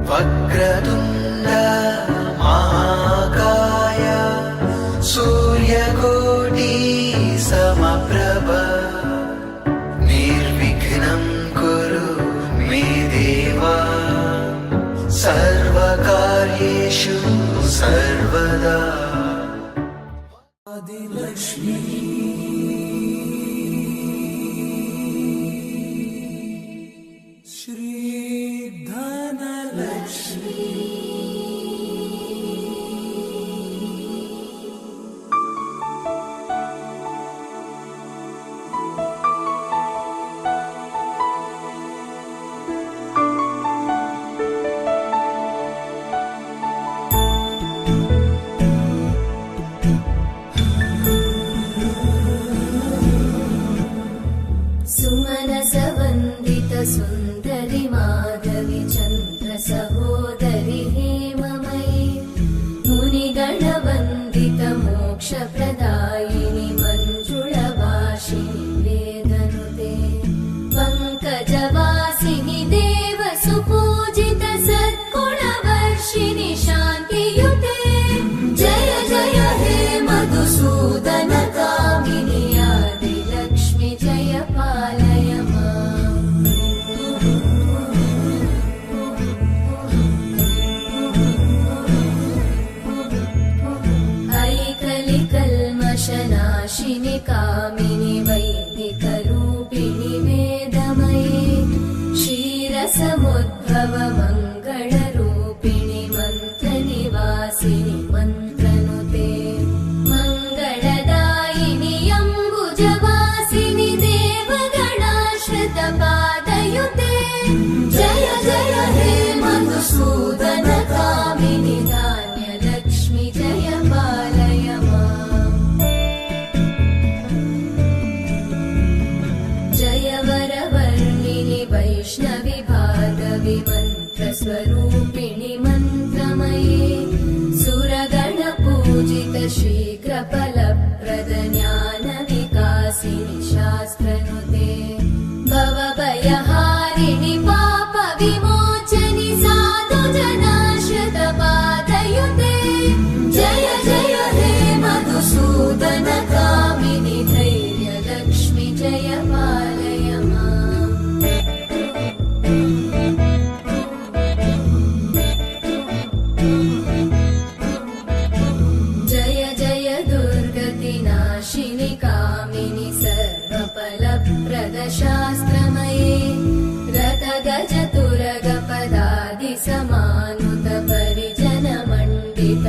वक्रतुण्ड महाकाय सूर्यकोटि समप्रभ निर्विघ्नं कुरु मे देव सर्वकार्येषु सर्वदा। आदिलक्ष्मी श्री धनलक्ष्मी सुमनसवन्दित सुन्दरि माधवि चन्द्र सहोदरि हेममयि मुनिगणवन्दित मोक्षप्रदायिनि मञ्जुळभाषिणि वेदनुते पङ्कजवासिनि देवसुपूजित सद्गुणवर्षिणि शान्तियुते जय जय हे मधुसूदन कामिनि आदिलक्ष्मि जय पालय माम्। ऐकलिकल्मषनाशिनि कामिनि वैदिकरूपिणि वेदमये क्षीरसमुद्भव मङ्गलरूपिणि मन्त्रनिवासिनि मन्त्रनुते मङ्गलदायिनि अम्बुजवासिनि देवगणाश्रितपादयुते जय जय हे मधुसूदन कामिनि धान्यलक्ष्मि जय पालय माम्। जय वरवर्णिनि वैष्णवि भार्गवि मन्त्रस्वरूपिणि मन्त्रमये सुरगणपूजित शीघ्रफलप्रद ज्ञानविकासिनि शास्त्रनुते भवभयहारिणि पापविमोचनि साधुजनाश्रितपादयुते जय जय हे मधुसूदन कामिनि धैर्यलक्ष्मि जय पालय माम्। जय जय दुर्गतिनाशिनि कामिनि सर्वफलप्रद शास्त्रमये रथगजतुरगपदादि समानुत परिजनमण्डित